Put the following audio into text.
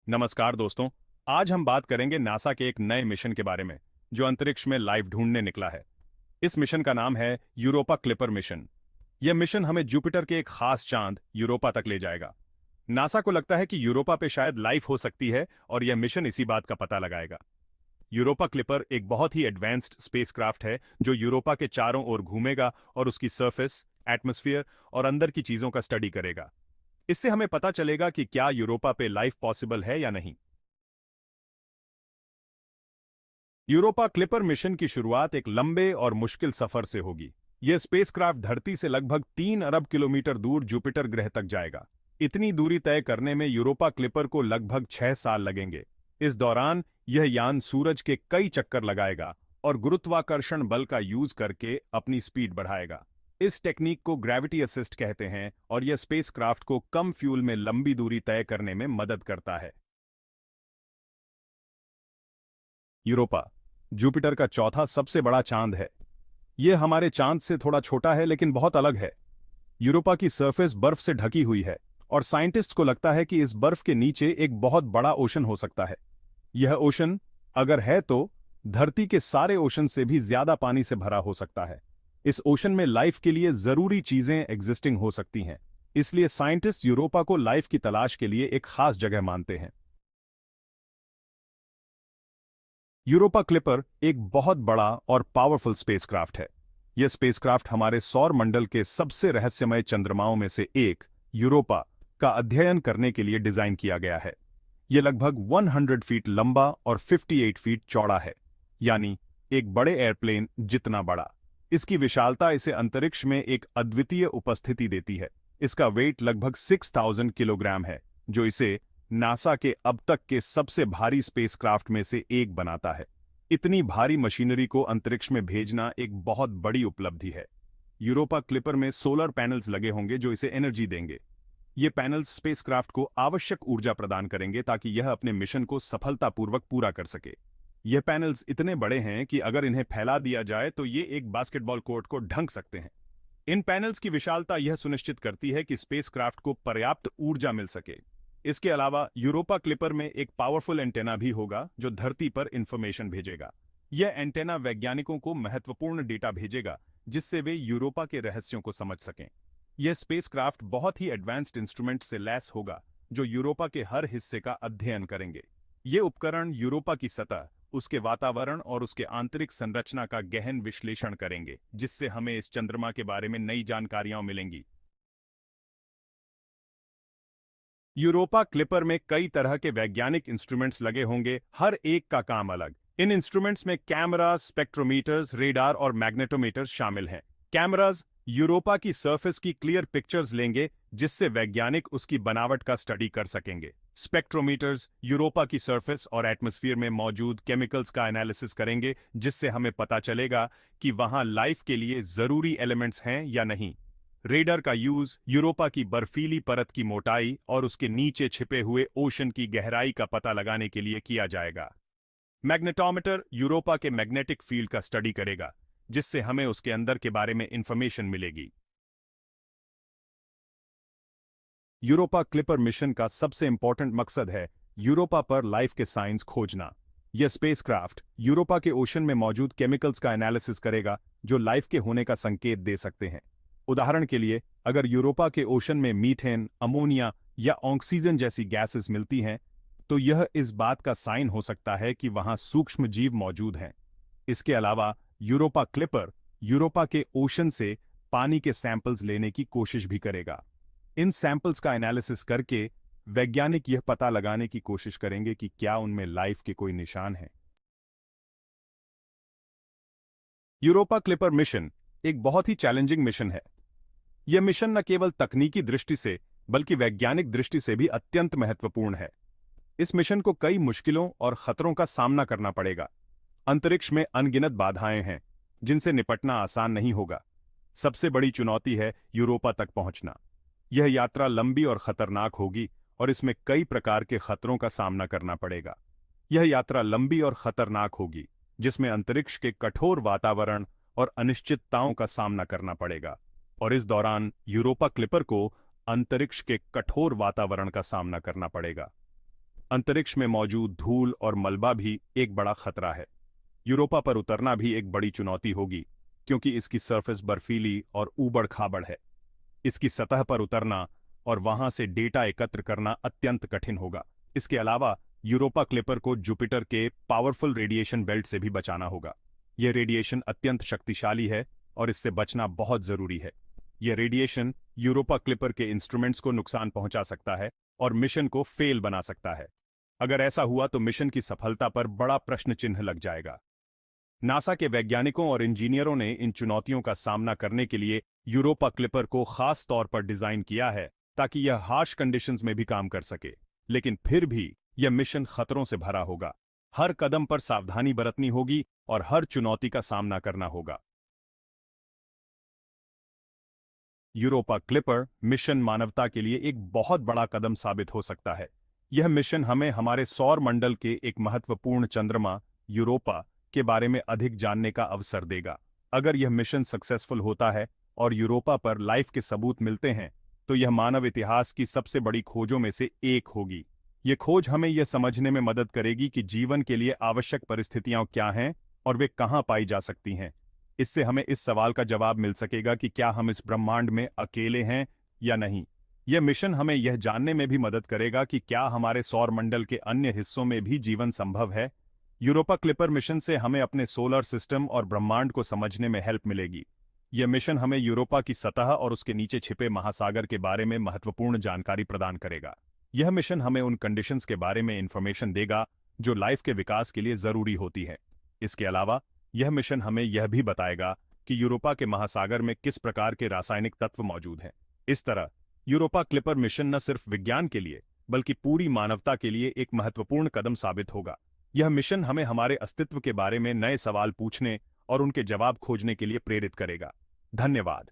नमस्कार दोस्तों। आज हम बात करेंगे नासा के एक नए मिशन के बारे में जो अंतरिक्ष में लाइफ ढूंढने निकला है। इस मिशन का नाम है यूरोपा क्लिपर मिशन। यह मिशन हमें जुपिटर के एक खास चांद यूरोपा तक ले जाएगा। नासा को लगता है कि यूरोपा पे शायद लाइफ हो सकती है और यह मिशन इसी बात का पता लगाएगा। यूरोपा क्लिपर एक बहुत ही एडवांस्ड स्पेसक्राफ्ट है जो यूरोपा के चारों ओर घूमेगा और उसकी सरफेस, एटमॉस्फेयर और अंदर की चीजों का स्टडी करेगा। इससे हमें पता चलेगा कि क्या यूरोपा पे लाइफ पॉसिबल है या नहीं। यूरोपा क्लिपर मिशन की शुरुआत एक लंबे और मुश्किल सफर से होगी। यह स्पेसक्राफ्ट धरती से लगभग 3 अरब किलोमीटर दूर जुपिटर ग्रह तक जाएगा। इतनी दूरी तय करने में यूरोपा क्लिपर को लगभग 6 साल लगेंगे। इस दौरान यह यान सूरज के कई चक्कर लगाएगा और गुरुत्वाकर्षण बल का यूज करके अपनी स्पीड बढ़ाएगा। इस टेक्निक को ग्रेविटी असिस्ट कहते हैं और यह स्पेसक्राफ्ट को कम फ्यूल में लंबी दूरी तय करने में मदद करता है। यूरोपा जुपिटर का चौथा सबसे बड़ा चांद है। यह हमारे चांद से थोड़ा छोटा है लेकिन बहुत अलग है। यूरोपा की सरफेस बर्फ से ढकी हुई है और साइंटिस्ट को लगता है कि इस बर्फ के नीचे एक बहुत बड़ा ओशन हो सकता है। यह ओशन अगर है तो धरती के सारे ओशन से भी ज्यादा पानी से भरा हो सकता है। इस ओशन में लाइफ के लिए जरूरी चीजें एग्जिस्टिंग हो सकती हैं। इसलिए साइंटिस्ट यूरोपा को लाइफ की तलाश के लिए एक खास जगह मानते हैं। यूरोपा क्लिपर एक बहुत बड़ा और पावरफुल स्पेसक्राफ्ट है। यह स्पेसक्राफ्ट हमारे सौर मंडल के सबसे रहस्यमय चंद्रमाओं में से एक यूरोपा का अध्ययन करने के लिए डिजाइन किया गया है। यह लगभग 100 फीट लंबा और 58 फीट चौड़ा है, यानी एक बड़े एयरप्लेन जितना बड़ा। इसकी विशालता इसे अंतरिक्ष में एक अद्वितीय उपस्थिति देती है। इसका वेट लगभग 6000 किलोग्राम है, जो इसे नासा के अब तक के सबसे भारी स्पेसक्राफ्ट में से एक बनाता है। इतनी भारी मशीनरी को अंतरिक्ष में भेजना एक बहुत बड़ी उपलब्धि है। यूरोपा क्लिपर में सोलर पैनल्स लगे होंगे जो इसे एनर्जी देंगे। ये पैनल्स स्पेसक्राफ्ट को आवश्यक ऊर्जा प्रदान करेंगे ताकि यह अपने मिशन को सफलतापूर्वक पूरा कर सके। ये पैनल्स इतने बड़े हैं कि अगर इन्हें फैला दिया जाए तो ये एक बास्केटबॉल कोर्ट को ढक सकते हैं। इन पैनल्स की विशालता यह सुनिश्चित करती है कि स्पेसक्राफ्ट को पर्याप्त ऊर्जा मिल सके। इसके अलावा यूरोपा क्लिपर में एक पावरफुल एंटेना भी होगा जो धरती पर इंफॉर्मेशन भेजेगा। यह एंटेना वैज्ञानिकों को महत्वपूर्ण डेटा भेजेगा जिससे वे यूरोपा के रहस्यों को समझ सकें। यह स्पेसक्राफ्ट बहुत ही एडवांस्ड इंस्ट्रूमेंट से लैस होगा जो यूरोपा के हर हिस्से का अध्ययन करेंगे। ये उपकरण यूरोपा की सतह, उसके वातावरण और उसके आंतरिक संरचना का गहन विश्लेषण करेंगे, जिससे हमें इस चंद्रमा के बारे में नई जानकारियां मिलेंगी। यूरोपा क्लिपर में कई तरह के वैज्ञानिक इंस्ट्रूमेंट्स लगे होंगे, हर एक का काम अलग। इन इंस्ट्रूमेंट्स में कैमरास, स्पेक्ट्रोमीटर्स, रेडार और मैग्नेटोमीटर्स शामिल हैं। कैमरास यूरोपा की सरफेस की क्लियर पिक्चर्स लेंगे जिससे वैज्ञानिक उसकी बनावट का स्टडी कर सकेंगे। स्पेक्ट्रोमीटर्स यूरोपा की सरफेस और एटमॉस्फेयर में मौजूद केमिकल्स का एनालिसिस करेंगे जिससे हमें पता चलेगा कि वहां लाइफ के लिए जरूरी एलिमेंट्स हैं या नहीं। रेडार का यूज यूरोपा की बर्फीली परत की मोटाई और उसके नीचे छिपे हुए ओशन की गहराई का पता लगाने के लिए किया जाएगा। मैग्नेटोमीटर यूरोपा के मैग्नेटिक फील्ड का स्टडी करेगा जिससे हमें उसके अंदर के बारे में इंफॉर्मेशन मिलेगी। यूरोपा क्लिपर मिशन का सबसे इंपॉर्टेंट मकसद है यूरोपा पर लाइफ के साइंस खोजना। यह स्पेसक्राफ्ट यूरोपा के ओशन में मौजूद केमिकल्स का एनालिसिस करेगा जो लाइफ के होने का संकेत दे सकते हैं। उदाहरण के लिए, अगर यूरोपा के ओशन में मीथेन, अमोनिया या ऑक्सीजन जैसी गैसेस मिलती हैं, तो यह इस बात का साइन हो सकता है कि वहां सूक्ष्म जीव मौजूद हैं। इसके अलावा यूरोपा क्लिपर यूरोपा के ओशन से पानी के सैंपल्स लेने की कोशिश भी करेगा। इन सैंपल्स का एनालिसिस करके वैज्ञानिक यह पता लगाने की कोशिश करेंगे कि क्या उनमें लाइफ के कोई निशान हैं। यूरोपा क्लिपर मिशन एक बहुत ही चैलेंजिंग मिशन है। यह मिशन न केवल तकनीकी दृष्टि से बल्कि वैज्ञानिक दृष्टि से भी अत्यंत महत्वपूर्ण है। इस मिशन को कई मुश्किलों और खतरों का सामना करना पड़ेगा। अंतरिक्ष में अनगिनत बाधाएं हैं जिनसे निपटना आसान नहीं होगा। सबसे बड़ी चुनौती है यूरोपा तक पहुंचना। यह यात्रा लंबी और खतरनाक होगी और इसमें कई प्रकार के खतरों का सामना करना पड़ेगा। यह यात्रा लंबी और खतरनाक होगी जिसमें अंतरिक्ष के कठोर वातावरण और अनिश्चितताओं का सामना करना पड़ेगा, और इस दौरान यूरोपा क्लिपर को अंतरिक्ष के कठोर वातावरण का सामना करना पड़ेगा। अंतरिक्ष में मौजूद धूल और मलबा भी एक बड़ा खतरा है। यूरोपा पर उतरना भी एक बड़ी चुनौती होगी, क्योंकि इसकी सरफेस बर्फीली और ऊबड़-खाबड़ है। इसकी सतह पर उतरना और वहां से डेटा एकत्र करना अत्यंत कठिन होगा। इसके अलावा यूरोपा क्लिपर को जुपिटर के पावरफुल रेडिएशन बेल्ट से भी बचाना होगा। यह रेडिएशन अत्यंत शक्तिशाली है और इससे बचना बहुत जरूरी है। यह रेडिएशन यूरोपा क्लिपर के इंस्ट्रूमेंट्स को नुकसान पहुंचा सकता है और मिशन को फेल बना सकता है। अगर ऐसा हुआ तो मिशन की सफलता पर बड़ा प्रश्न चिन्ह लग जाएगा। नासा के वैज्ञानिकों और इंजीनियरों ने इन चुनौतियों का सामना करने के लिए यूरोपा क्लिपर को खास तौर पर डिजाइन किया है, ताकि यह हार्श कंडीशंस में भी काम कर सके। लेकिन फिर भी यह मिशन खतरों से भरा होगा। हर कदम पर सावधानी बरतनी होगी और हर चुनौती का सामना करना होगा। यूरोपा क्लिपर मिशन मानवता के लिए एक बहुत बड़ा कदम साबित हो सकता है। यह मिशन हमें हमारे सौर मंडल के एक महत्वपूर्ण चंद्रमा यूरोपा के बारे में अधिक जानने का अवसर देगा। अगर यह मिशन सक्सेसफुल होता है और यूरोपा पर लाइफ के सबूत मिलते हैं, तो यह मानव इतिहास की सबसे बड़ी खोजों में से एक होगी। यह खोज हमें यह समझने में मदद करेगी कि जीवन के लिए आवश्यक परिस्थितियां क्या हैं और वे कहां पाई जा सकती हैं। इससे हमें इस सवाल का जवाब मिल सकेगा कि क्या हम इस ब्रह्मांड में अकेले हैं या नहीं। यह मिशन हमें यह जानने में भी मदद करेगा कि क्या हमारे सौर मंडल के अन्य हिस्सों में भी जीवन संभव है। यूरोपा क्लिपर मिशन से हमें अपने सोलर सिस्टम और ब्रह्मांड को समझने में हेल्प मिलेगी। यह मिशन हमें यूरोपा की सतह और उसके नीचे छिपे महासागर के बारे में महत्वपूर्ण जानकारी प्रदान करेगा। यह मिशन हमें उन कंडीशंस के बारे में इंफॉर्मेशन देगा जो लाइफ के विकास के लिए जरूरी होती है। इसके अलावा यह मिशन हमें यह भी बताएगा कि यूरोपा के महासागर में किस प्रकार के रासायनिक तत्व मौजूद हैं। इस तरह यूरोपा क्लिपर मिशन न सिर्फ विज्ञान के लिए बल्कि पूरी मानवता के लिए एक महत्वपूर्ण कदम साबित होगा। यह मिशन हमें हमारे अस्तित्व के बारे में नए सवाल पूछने और उनके जवाब खोजने के लिए प्रेरित करेगा। धन्यवाद।